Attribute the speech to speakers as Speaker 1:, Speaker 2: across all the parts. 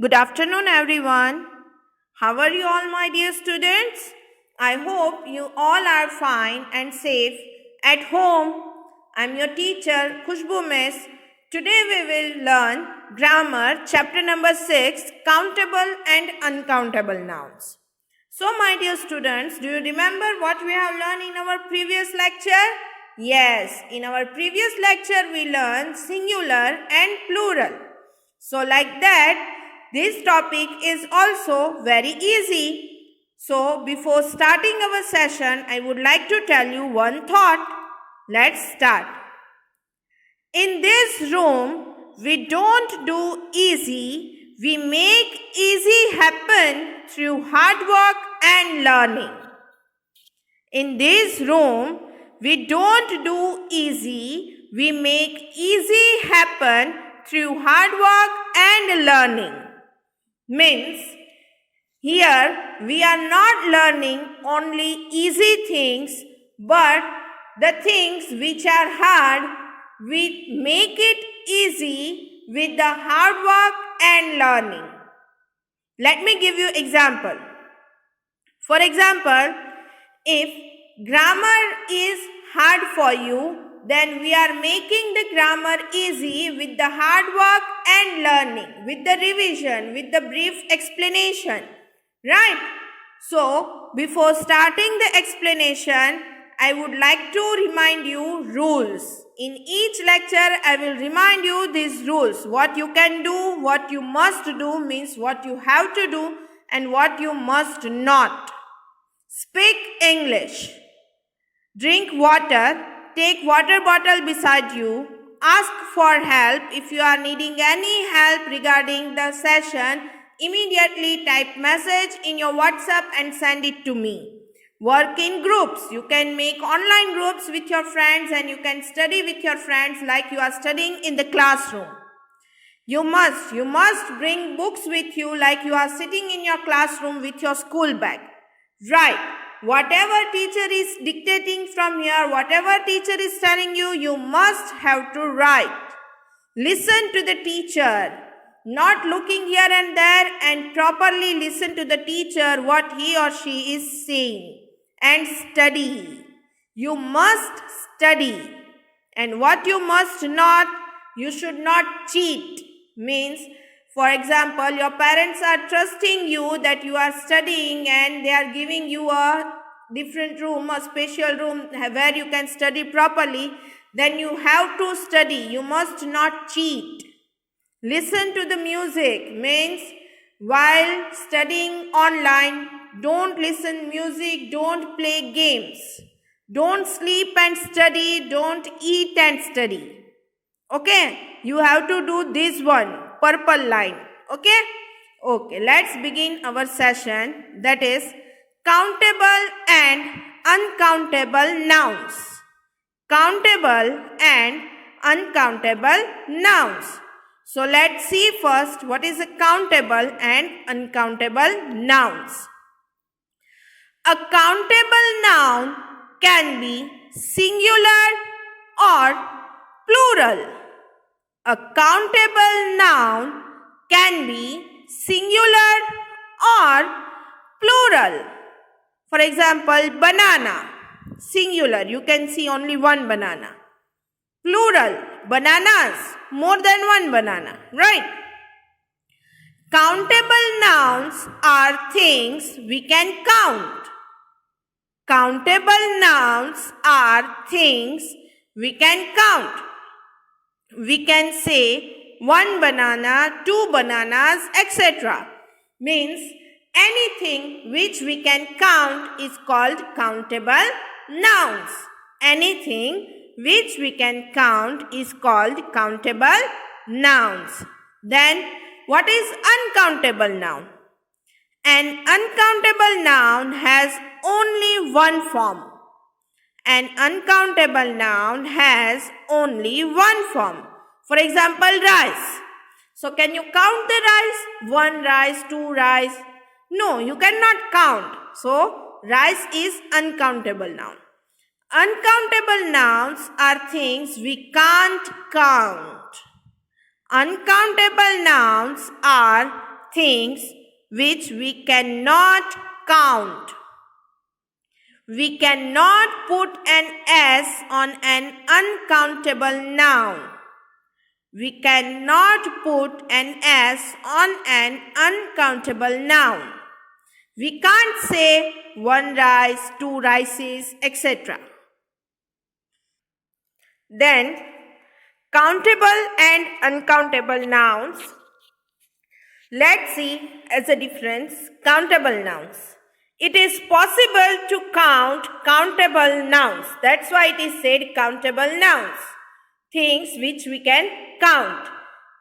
Speaker 1: Good afternoon, everyone. How are you all, my dear students? I hope you all are fine and safe at home. I'm your teacher, Khushbu Miss. Today we will learn grammar, chapter number 6, countable and uncountable nouns. So, my dear students, do you remember what we have learned in our previous lecture? Yes, in our previous lecture we learned singular and plural. So, like that, this topic is also very easy. So, before starting our session, I would like to tell you one thought. Let's start. In this room, we don't do easy, we make easy happen through hard work and learning. In this room, we don't do easy, we make easy happen through hard work and learning. Means, here we are not learning only easy things, but the things which are hard, we make it easy with the hard work and learning. Let me give you example. For example, if grammar is hard for you, then we are making the grammar easy with the hard work and learning, with the revision, with the brief explanation. Right? So, before starting the explanation, I would like to remind you rules. In each lecture, I will remind you these rules. What you can do, what you must do means what you have to do and what you must not. Speak English. Drink water. Take water bottle beside you. Ask for help. If you are needing any help regarding the session, immediately type message in your WhatsApp and send it to me. Work in groups. You can make online groups with your friends and you can study with your friends like you are studying in the classroom. You must bring books with you like you are sitting in your classroom with your school bag. Right. Whatever teacher is dictating from here, whatever teacher is telling you, you must have to write. Listen to the teacher. Not looking here and there, and properly listen to the teacher what he or she is saying. And study. You must study. And what you must not, you should not cheat. Means, for example, your parents are trusting you that you are studying and they are giving you a different room, a special room where you can study properly. Then you have to study. You must not cheat. Listen to the music. Means, while studying online, don't listen music, don't play games. Don't sleep and study, don't eat and study. Okay, you have to do this one, purple line. Okay, let's begin our session, that is countable and uncountable nouns. Countable and uncountable nouns. So let's see first what is a countable and uncountable nouns. A countable noun can be singular or plural. A countable noun can be singular or plural. For example, banana, singular, you can see only one banana. Plural, bananas, more than one banana, right? Countable nouns are things we can count. Countable nouns are things we can count. We can say one banana, two bananas, etc. Means anything which we can count is called countable nouns. Anything which we can count is called countable nouns. Then what is uncountable noun? An uncountable noun has only one form. An uncountable noun has only one form. For example, rice. So, can you count the rice? One rice, two rice. No, you cannot count. So, rice is uncountable noun. Uncountable nouns are things we can't count. Uncountable nouns are things which we cannot count. We cannot put an S on an uncountable noun. We cannot put an S on an uncountable noun. We can't say one rice, two rices, etc. Then, countable and uncountable nouns. Let's see as a difference countable nouns. It is possible to count countable nouns. That's why it is said countable nouns. Things which we can count.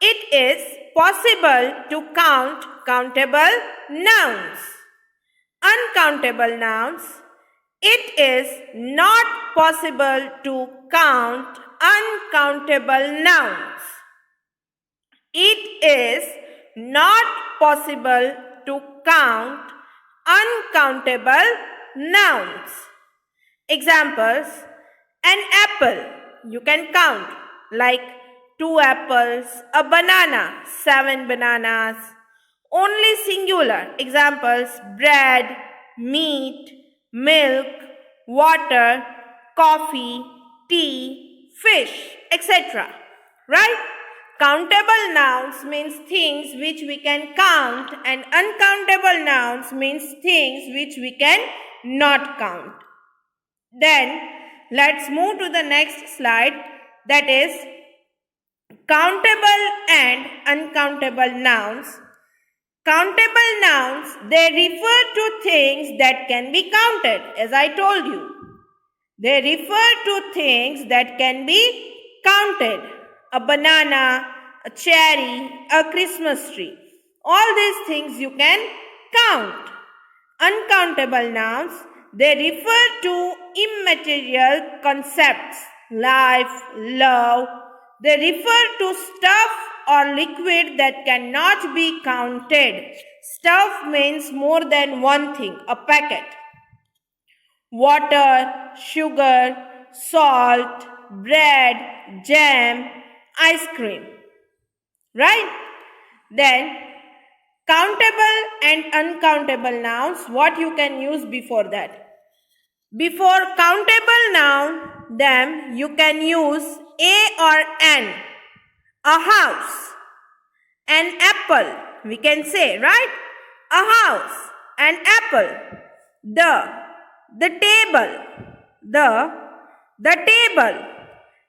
Speaker 1: It is possible to count countable nouns. Uncountable nouns. It is not possible to count uncountable nouns. It is not possible to count uncountable nouns. Examples: an apple, you can count, like 2 apples, a banana, 7 bananas. Only singular. Examples: bread, meat, milk, water, coffee, tea, fish, etc. Right? Countable nouns means things which we can count, and uncountable nouns means things which we can not count. Then let's move to the next slide, that is countable and uncountable nouns. Countable nouns, they refer to things that can be counted, as I told you. They refer to things that can be counted. A banana, a cherry, a Christmas tree. All these things you can count. Uncountable nouns, they refer to immaterial concepts, life, love. They refer to stuff or liquid that cannot be counted. Stuff means more than one thing, a packet. Water, sugar, salt, bread, jam, ice cream. Right? Then, countable and uncountable nouns, what you can use before that? Before countable noun, them you can use a or an. A house, an apple, we can say, right? A house, an apple. The table, the table.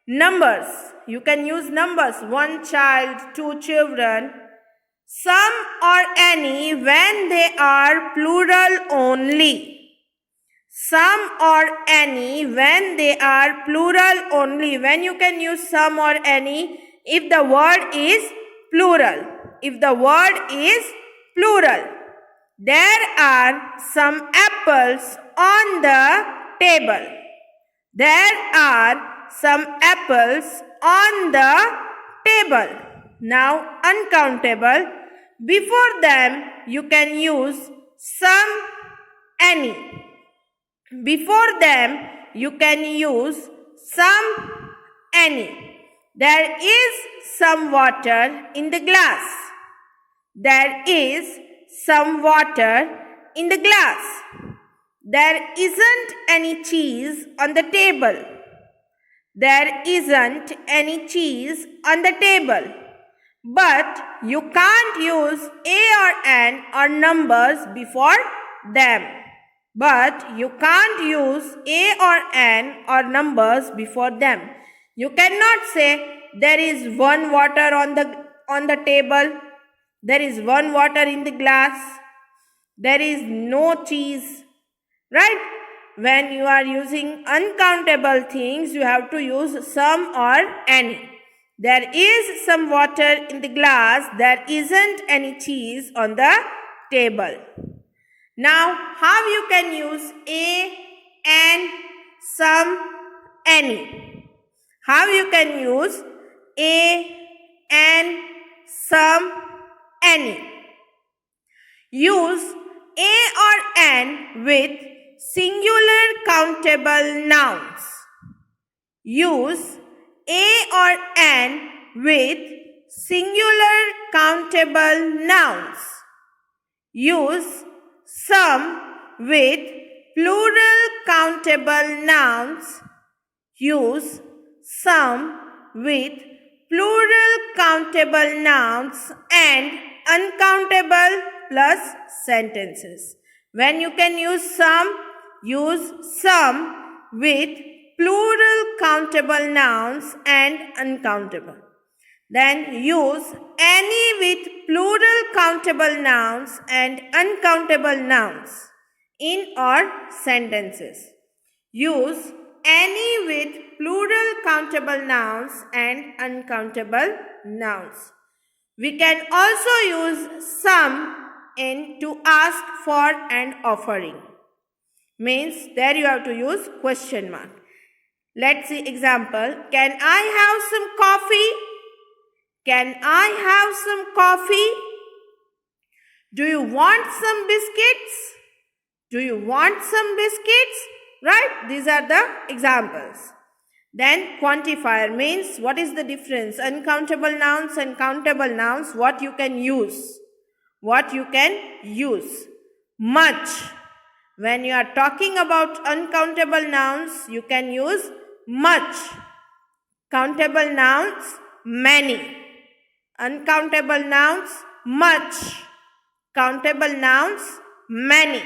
Speaker 1: Numbers, you can use numbers, 1 child, 2 children. Some or any when they are plural only. Some or any when they are plural only. When you can use some or any, if the word is plural. If the word is plural. There are some apples on the table. There are some apples on the table. Now, uncountable. Before them, you can use some, any. Before them, you can use some, any. There is some water in the glass. There is some water in the glass. There isn't any cheese on the table. There isn't any cheese on the table. But you can't use a or an or numbers before them. But you can't use a or an or numbers before them. You cannot say there is one water on the table. There is one water in the glass. There is no cheese. Right? When you are using uncountable things, you have to use some or any. There is some water in the glass. There isn't any cheese on the table. Now, how you can use a, an, some, any? How you can use a, an, some, any? Use a or an with singular countable nouns. Use a or an with singular countable nouns. Use some with plural countable nouns. Use some with plural countable nouns and uncountable plus sentences. When you can use some with plural countable nouns and uncountable. Then use any with plural countable nouns and uncountable nouns in or sentences. Use any with plural countable nouns and uncountable nouns. We can also use some in to ask for an offering. Means there you have to use question mark. Let's see example. Can I have some coffee? Can I have some coffee? Do you want some biscuits? Do you want some biscuits? Right? These are the examples. Then quantifier means what is the difference? Uncountable nouns and countable nouns. What you can use? What you can use? Much. When you are talking about uncountable nouns, you can use much. Countable nouns, many. Uncountable nouns, much. Countable nouns, many.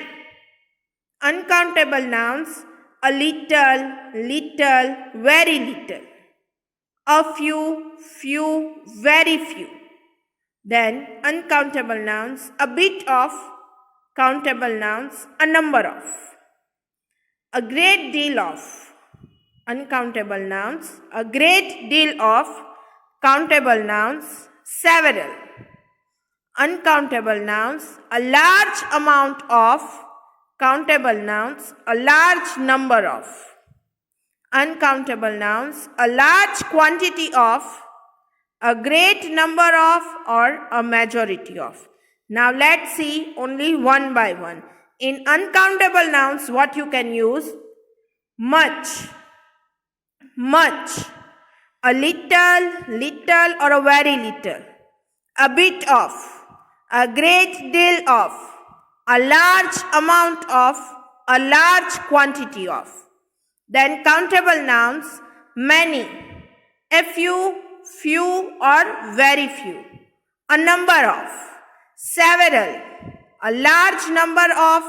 Speaker 1: Uncountable nouns, a little, little, very little. A few, few, very few. Then uncountable nouns, a bit of. Countable nouns, a number of. A great deal of. Uncountable nouns, a great deal of. Countable nouns, several. Uncountable nouns, a large amount of. Countable nouns, a large number of. Uncountable nouns, a large quantity of, a great number of, or a majority of. Now let's see only one by one. In uncountable nouns, what you can use? Much, much. A little, little, or a very little. A bit of, a great deal of, a large amount of, a large quantity of. Then countable nouns, many, a few, few, or very few. A number of, several, a large number of,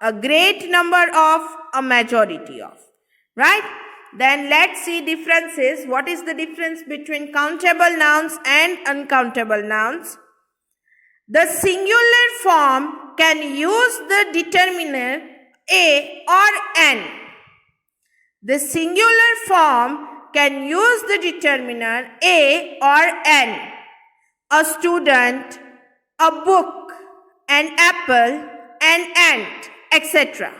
Speaker 1: a great number of, a majority of. Right? Then let's see differences. What is the difference between countable nouns and uncountable nouns? The singular form can use the determiner a or an. The singular form can use the determiner a or an. A student, a book, an apple, an ant, etc.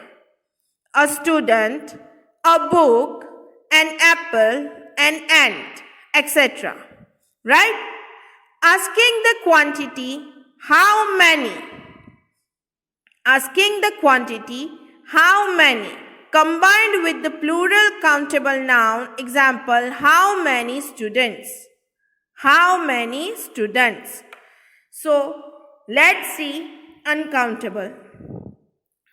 Speaker 1: A student, a book, an apple, an ant, etc. Right? Asking the quantity, how many? Asking the quantity, how many? Combined with the plural countable noun, example, how many students? How many students? So, let's see uncountable.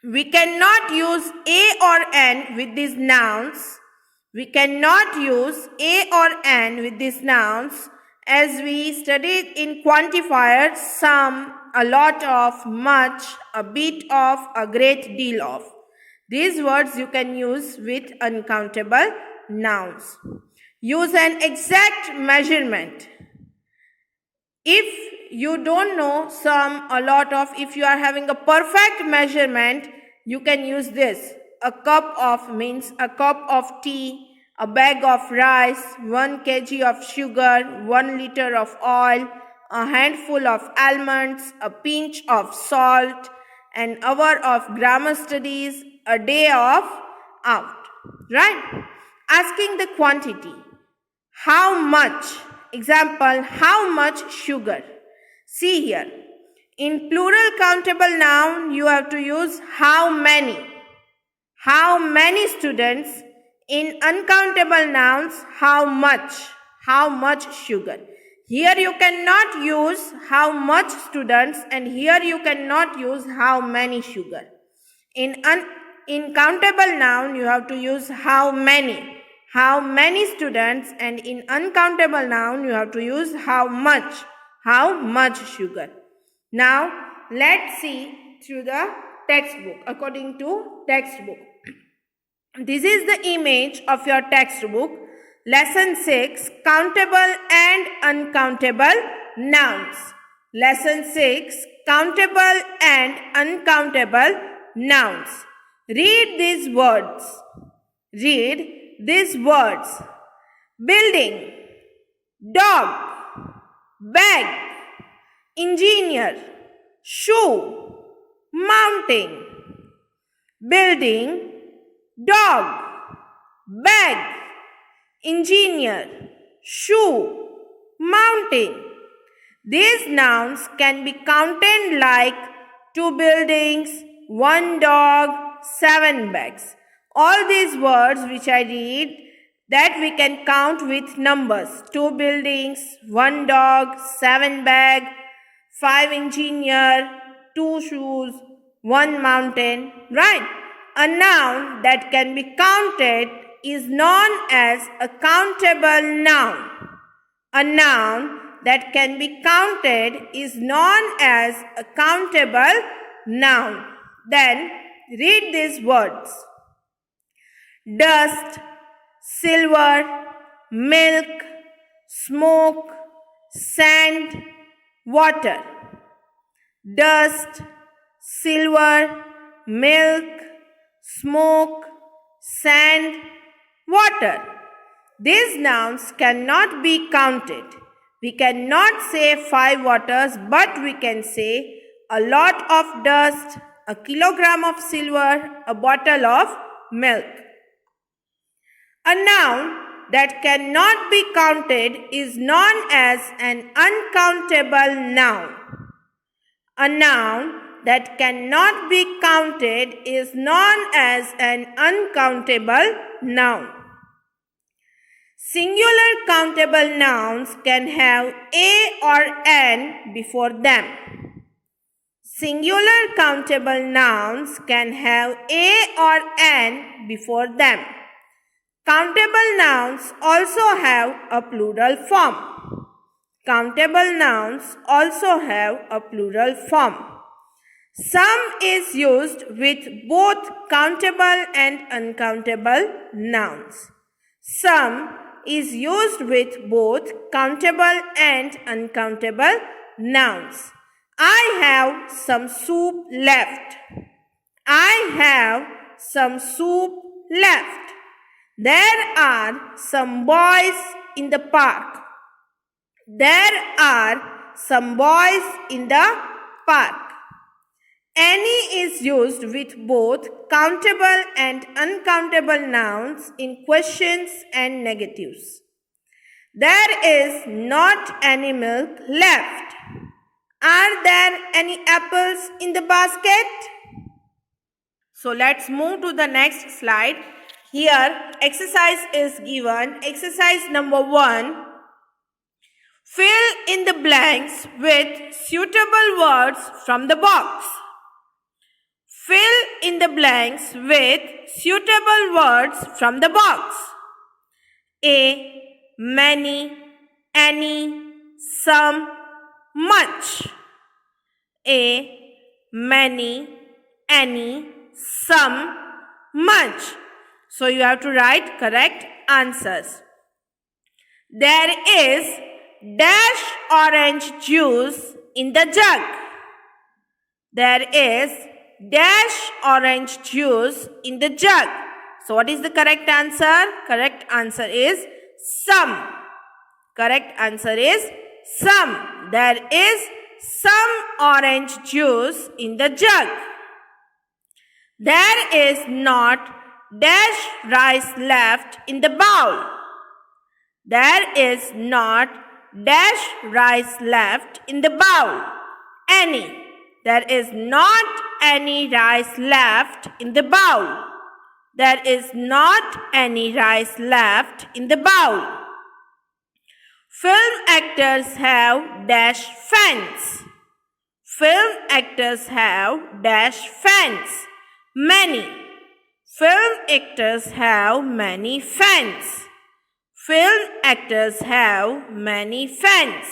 Speaker 1: We cannot use a or an with these nouns. We cannot use a or an with these nouns as we studied in quantifiers, some, a lot of, much, a bit of, a great deal of. These words you can use with uncountable nouns. Use an exact measurement. If you don't know some, a lot of, if you are having a perfect measurement, you can use this. A cup of means a cup of tea, a bag of rice, 1 kg of sugar, 1 liter of oil, a handful of almonds, a pinch of salt, an hour of grammar studies, a day of out. Right? Asking the quantity. How much? Example, how much sugar? See here. In plural countable noun, you have to use how many. How many students? In uncountable nouns, how much? How much sugar? Here you cannot use how much students, and here you cannot use how many sugar. In countable noun, you have to use how many students, and in uncountable noun, you have to use how much sugar. Now, let's see through the textbook. According to textbook, this is the image of your textbook. Lesson 6, countable and uncountable nouns. Lesson 6, countable and uncountable nouns. Read these words. Building, dog, bag, engineer, shoe, mountain. Building, dog, bag, engineer, shoe, mountain. These nouns can be counted like 2 buildings, 1 dog, 7 bags. All these words which I read, that we can count with numbers. 2 buildings, 1 dog, 7 bag, 5 engineer, 2 shoes, 1 mountain. Right? A noun that can be counted is known as a countable noun. A noun that can be counted is known as a countable noun. Then read these words. Dust, silver, milk, smoke, sand, water. Dust, silver, milk, smoke, sand, water. These nouns cannot be counted. We cannot say 5 waters, but we can say a lot of dust, a kilogram of silver, a bottle of milk. A noun that cannot be counted is known as an uncountable noun. A noun that cannot be counted is known as an uncountable noun. Singular countable nouns can have a or an before them. Singular countable nouns can have a or an before them. Countable nouns also have a plural form. Countable nouns also have a plural form. Some is used with both countable and uncountable nouns. Some is used with both countable and uncountable nouns. I have some soup left. I have some soup left. There are some boys in the park. There are some boys in the park. Any is used with both countable and uncountable nouns in questions and negatives. There is not any milk left. Are there any apples in the basket? So let's move to the next slide. Here exercise is given. Exercise number 1. Fill in the blanks with suitable words from the box. Fill in the blanks with suitable words from the box. A, many, any, some, much. A, many, any, some, much. So you have to write correct answers. There is dash orange juice in the jug. There is dash orange juice in the jug. So what is the correct answer? Correct answer is some. Correct answer is some. There is some orange juice in the jug. There is not dash rice left in the bowl. There is not dash rice left in the bowl. Any. There is not any rice left in the bowl. There is not any rice left in the bowl. Film actors have dash fans. Film actors have dash fans. Many. Film actors have many fans. Film actors have many fans.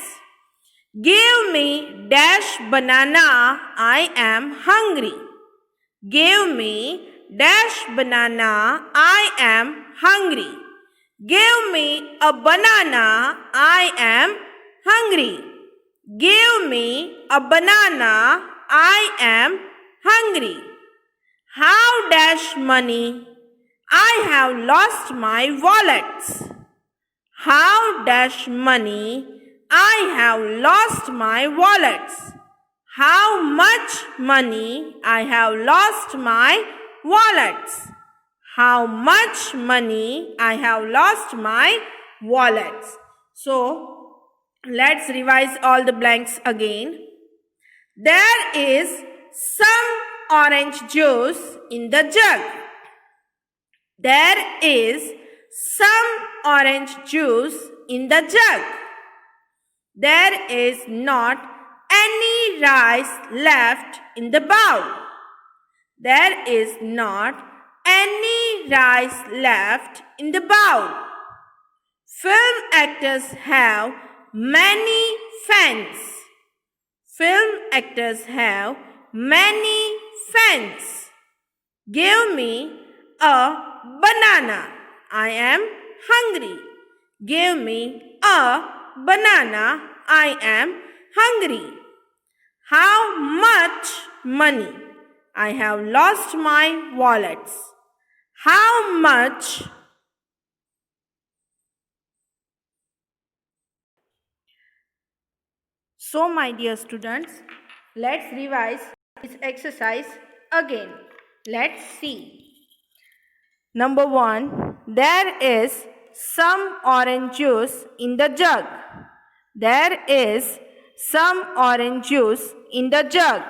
Speaker 1: Give me dash banana, I am hungry. Give me dash banana, I am hungry. Give me a banana, I am hungry. Give me a banana, I am hungry. How dash money? I have lost my wallets. How dash money? I have lost my wallets. How much money? I have lost my wallets. How much money? I have lost my wallets. So, let's revise all the blanks again. There is some orange juice in the jug. There is some orange juice in the jug. There is not any rice left in the bowl. There is not any rice left in the bowl. Film actors have many fans. Film actors have many fans. Give me a banana. I am hungry. Give me a banana. I am hungry. How much money? I have lost my wallets. How much? So, my dear students, let's revise this exercise again. Let's see. Number 1. There is some orange juice in the jug. There is some orange juice in the jug.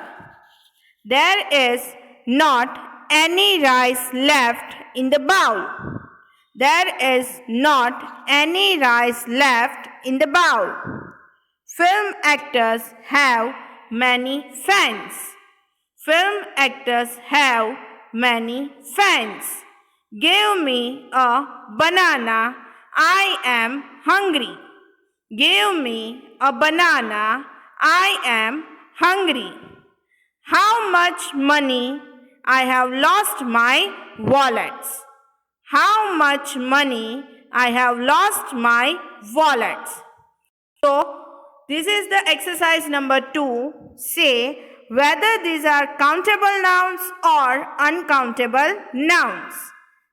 Speaker 1: There is not any rice left in the bowl. There is not any rice left in the bowl. Film actors have many fans. Film actors have many fans. Give me a banana. I am hungry. Give me a banana. I am hungry. How much money? I have lost my wallets. How much money? I have lost my wallets. So, this is the exercise number 2. Say whether these are countable nouns or uncountable nouns.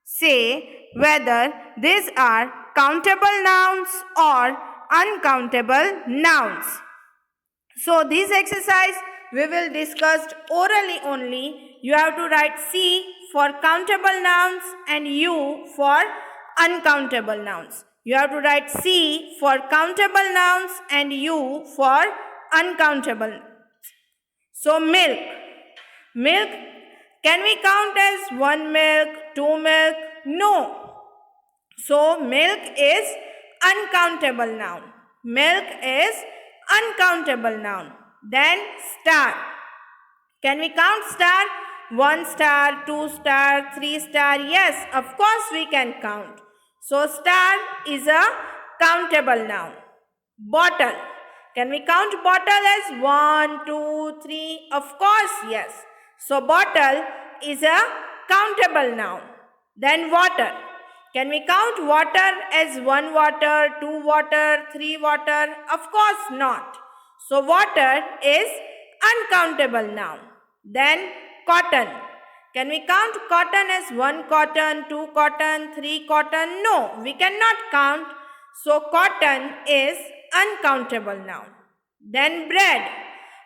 Speaker 1: Say whether these are countable nouns or uncountable nouns. So, this exercise we will discuss orally only. You have to write C for countable nouns and U for uncountable nouns. You have to write C for countable nouns and U for uncountable. So, milk. Milk, can we count as 1 milk, 2 milk? No. So, milk is uncountable noun. Milk is uncountable noun. Then star. Can we count star? 1 star, 2 star, 3 star? Yes, of course we can count. So, star is a countable noun. Bottle. Can we count bottle as 1, 2, 3? Of course, yes. So, bottle is a countable noun. Then water. Can we count water as 1 water, 2 water, 3 water? Of course not. So, water is uncountable noun. Then cotton. Can we count cotton as 1 cotton, 2 cotton, 3 cotton? No, we cannot count. So, cotton is uncountable noun. Then bread.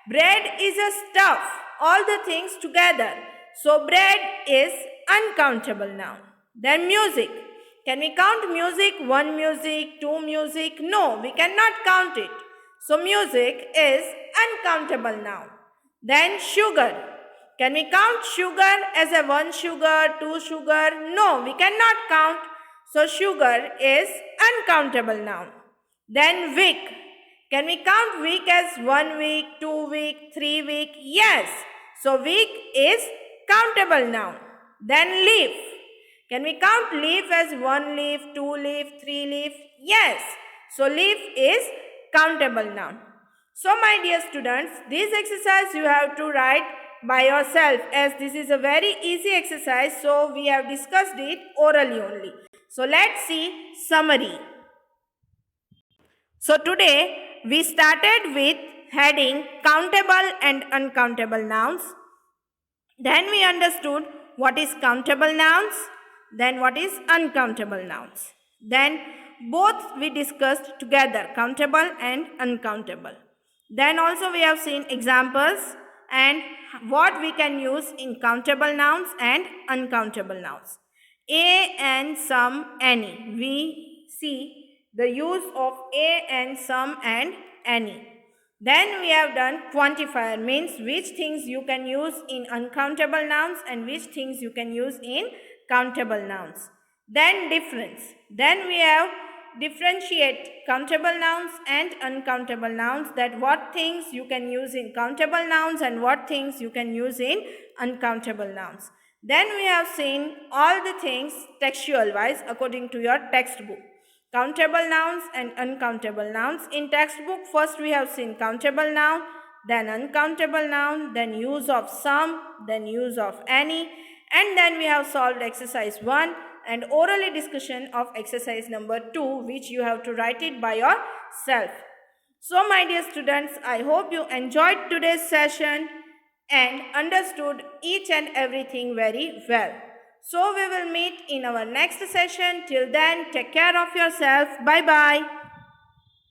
Speaker 1: Bread is a stuff, all the things together. So, bread is uncountable noun. Then music. Can we count music? 1 music, 2 music? No, we cannot count it. So, music is uncountable noun. Then sugar. Can we count sugar as a 1 sugar, 2 sugar? No, we cannot count. So, sugar is uncountable noun. Then week. Can we count week as 1 week, 2 week, 3 week? Yes. So week is countable noun. Then leaf. Can we count leaf as 1 leaf, 2 leaf, 3 leaf? Yes. So leaf is countable noun. So my dear students, this exercise you have to write by yourself, as this is a very easy exercise, so we have discussed it orally only. So let's see summary. So today we started with heading countable and uncountable nouns. Then we understood what is countable nouns, then what is uncountable nouns. Then both we discussed together, countable and uncountable. Then also we have seen examples and what we can use in countable nouns and uncountable nouns. A and some, any. We see the use of a and some and any. Then we have done quantifier, means which things you can use in uncountable nouns and which things you can use in countable nouns. Then difference. Then we have differentiate countable nouns and uncountable nouns, that what things you can use in countable nouns and what things you can use in uncountable nouns. Then we have seen all the things textual wise according to your textbook. Countable nouns and uncountable nouns. In textbook, first we have seen countable noun, then uncountable noun, then use of some, then use of any, and then we have solved exercise 1 and orally discussion of exercise number 2, which you have to write it by yourself. So my dear students, I hope you enjoyed today's session and understood each and everything very well. So we will meet in our next session. Till then, take care of yourself. Bye bye.